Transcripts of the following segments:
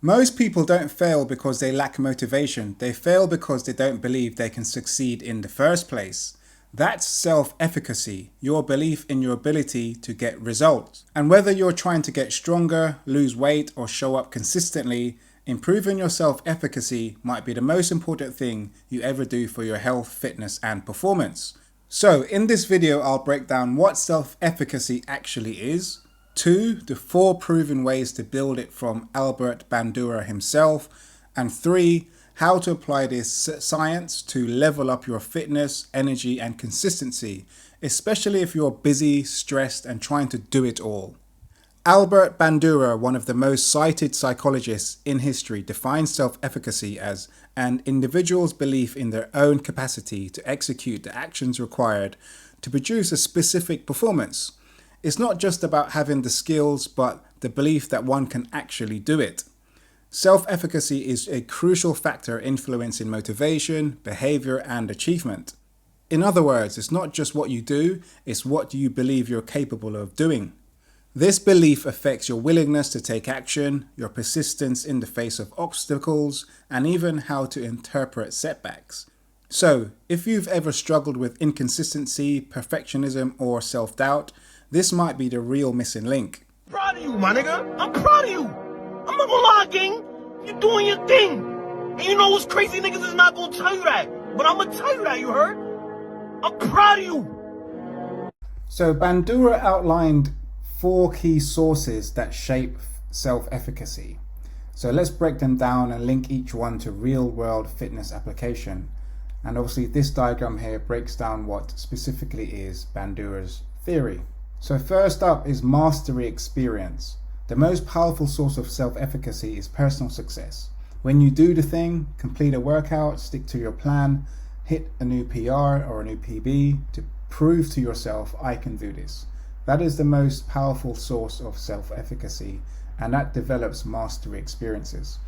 Most people don't fail because they lack motivation. They fail because they don't believe they can succeed in the first place. That's self-efficacy, your belief in your ability to get results. And whether you're trying to get stronger, lose weight, or show up consistently, improving your self-efficacy might be the most important thing you ever do for your health, fitness, and performance. So in this video, I'll break down what self-efficacy actually is, 2, the 4 proven ways to build it from Albert Bandura himself, and 3, how to apply this science to level up your fitness, energy, and consistency, especially if you're busy, stressed, and trying to do it all. Albert Bandura, one of the most cited psychologists in history, defines self-efficacy as an individual's belief in their own capacity to execute the actions required to produce a specific performance. It's not just about having the skills, but the belief that one can actually do it. Self-efficacy is a crucial factor influencing motivation, behavior, and achievement. In other words, it's not just what you do, it's what you believe you're capable of doing. This belief affects your willingness to take action, your persistence in the face of obstacles, and even how to interpret setbacks. So, if you've ever struggled with inconsistency, perfectionism, or self-doubt, this might be the real missing link. Proud of you, my nigga. I'm proud of you. I'm not gonna lie, gang. You're doing your thing. And you know what's crazy? Niggas is not gonna tell you that. But I'm gonna tell you that, you heard? I'm proud of you. So Bandura outlined 4 key sources that shape self-efficacy. So let's break them down and link each one to real-world fitness application. And obviously this diagram here breaks down what specifically is Bandura's theory. So first up is mastery experience. The most powerful source of self-efficacy is personal success. When you do the thing, complete a workout, stick to your plan, hit a new PR or a new PB to prove to yourself, I can do this. That is the most powerful source of self-efficacy, and that develops mastery experiences.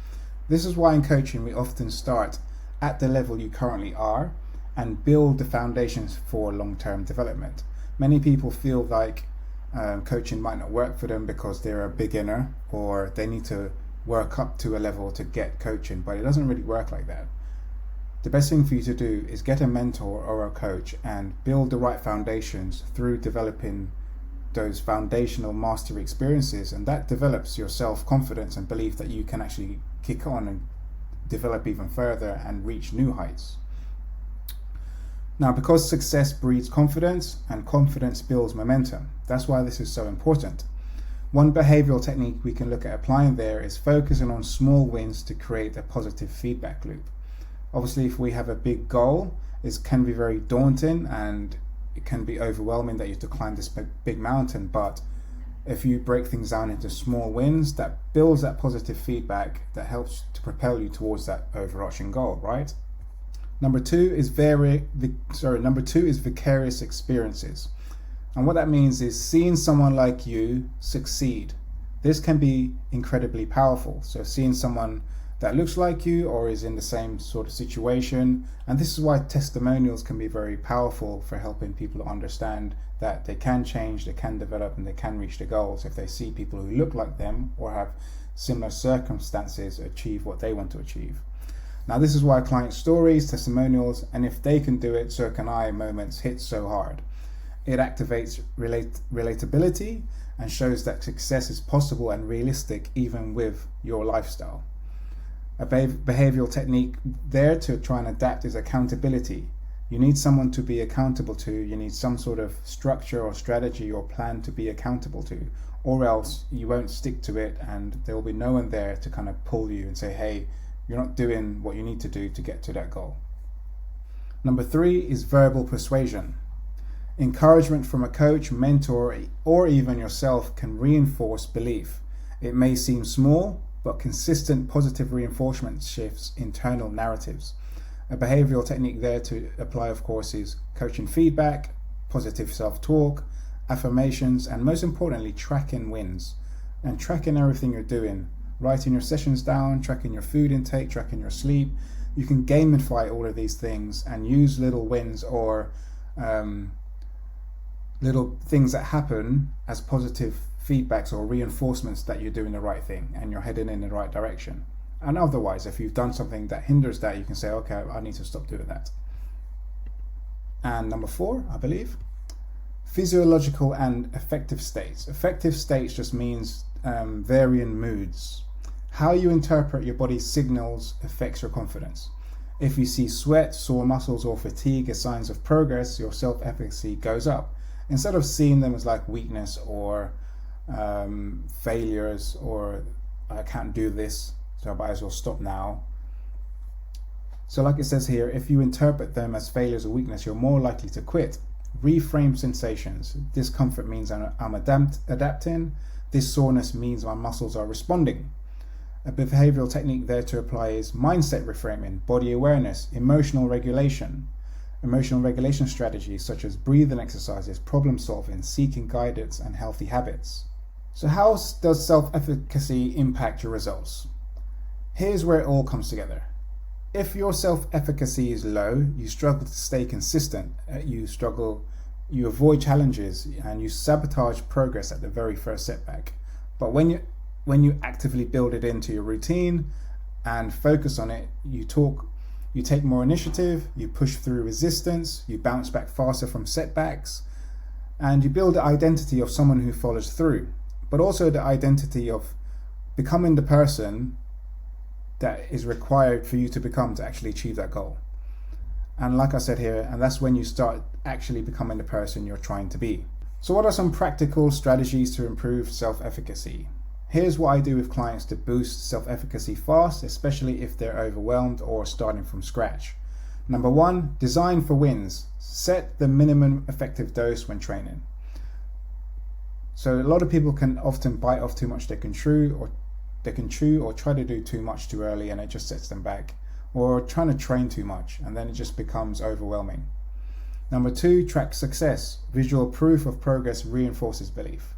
This is why in coaching we often start at the level you currently are and build the foundations for long-term development. Many people feel like coaching might not work for them because they're a beginner or they need to work up to a level to get coaching, but it doesn't really work like that. The best thing for you to do is get a mentor or a coach and build the right foundations through developing those foundational mastery experiences, and that develops your self-confidence and belief that you can actually kick on and develop even further and reach new heights. Now, because success breeds confidence and confidence builds momentum, that's why this is so important. One behavioral technique we can look at applying there is focusing on small wins to create a positive feedback loop. Obviously, if we have a big goal, it can be very daunting and it can be overwhelming that you have to climb this big mountain, but if you break things down into small wins, that builds that positive feedback that helps to propel you towards that overarching goal, right? Number two is vicarious experiences. And what that means is seeing someone like you succeed. This can be incredibly powerful. So seeing someone that looks like you or is in the same sort of situation. And this is why testimonials can be very powerful for helping people understand that they can change, they can develop, and they can reach their goals if they see people who look like them or have similar circumstances achieve what they want to achieve. Now, this is why client stories, testimonials, and if they can do it, so can I moments hit so hard. It activates relatability and shows that success is possible and realistic even with your lifestyle. A behavioral technique there to try and adapt is accountability. You need someone to be accountable to. You need some sort of structure or strategy or plan to be accountable to, or else you won't stick to it and there will be no one there to kind of pull you and say, hey, you're not doing what you need to do to get to that goal. Number 3 is verbal persuasion. Encouragement from a coach, mentor, or even yourself can reinforce belief. It may seem small, but consistent positive reinforcement shifts internal narratives. A behavioral technique there to apply, of course, is coaching feedback, positive self-talk, affirmations, and most importantly, tracking wins and tracking everything you're doing. Writing your sessions down, tracking your food intake, tracking your sleep. You can gamify all of these things and use little wins or little things that happen as positive feedbacks or reinforcements that you're doing the right thing and you're heading in the right direction. And otherwise, if you've done something that hinders that, you can say, okay, I need to stop doing that. And number 4, I believe, physiological and affective states. Affective states just means varying moods. How you interpret your body's signals affects your confidence. If you see sweat, sore muscles, or fatigue as signs of progress, your self-efficacy goes up. Instead of seeing them as like weakness or failures, or I can't do this, so I might as well stop now. So like it says here, if you interpret them as failures or weakness, you're more likely to quit. Reframe sensations. Discomfort means I'm adapting. This soreness means my muscles are responding. A behavioral technique there to apply is mindset reframing, body awareness, emotional regulation strategies such as breathing exercises, problem solving, seeking guidance, and healthy habits. So how does self-efficacy impact your results? Here's where it all comes together. If your self-efficacy is low, you struggle to stay consistent, you avoid challenges, and you sabotage progress at the very first setback. But when you actively build it into your routine and focus on it, you take more initiative, you push through resistance, you bounce back faster from setbacks, and you build the identity of someone who follows through, but also the identity of becoming the person that is required for you to become to actually achieve that goal. And like I said here, and that's when you start actually becoming the person you're trying to be. So what are some practical strategies to improve self-efficacy? Here's what I do with clients to boost self-efficacy fast, especially if they're overwhelmed or starting from scratch. Number 1, design for wins. Set the minimum effective dose when training. So a lot of people can often bite off too much they can chew, or try to do too much too early, and it just sets them back. Or trying to train too much, and then it just becomes overwhelming. Number 2, track success. Visual proof of progress reinforces belief.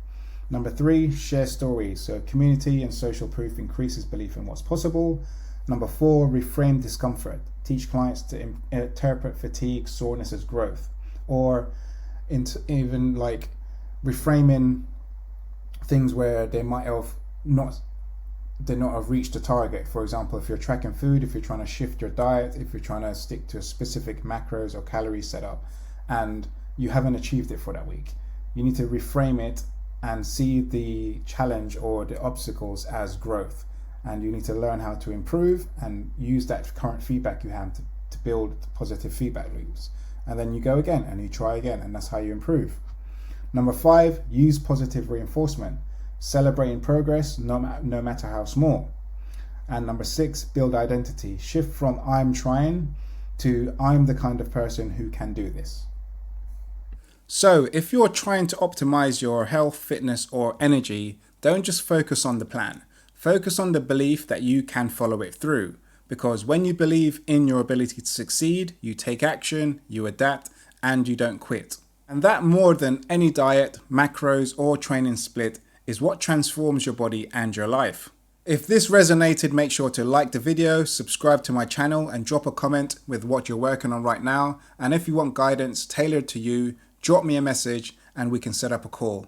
Number 3, share stories. So community and social proof increases belief in what's possible. Number 4, reframe discomfort. Teach clients to interpret fatigue, soreness as growth. Or even like reframing things where they might have not have reached a target. For example, if you're tracking food, if you're trying to shift your diet, if you're trying to stick to a specific macros or calorie setup, and you haven't achieved it for that week, you need to reframe it and see the challenge or the obstacles as growth. And you need to learn how to improve and use that current feedback you have to build positive feedback loops. And then you go again and you try again, and that's how you improve. Number 5, use positive reinforcement. Celebrating progress, no matter how small. And number 6, build identity. Shift from I'm trying to I'm the kind of person who can do this. So if you're trying to optimize your health, fitness, or energy, don't just focus on the plan. Focus on the belief that you can follow it through. Because when you believe in your ability to succeed, you take action, you adapt, and you don't quit. And that, more than any diet, macros, or training split, is what transforms your body and your life. If this resonated, make sure to like the video, subscribe to my channel, and drop a comment with what you're working on right now. And if you want guidance tailored to you, drop me a message and we can set up a call.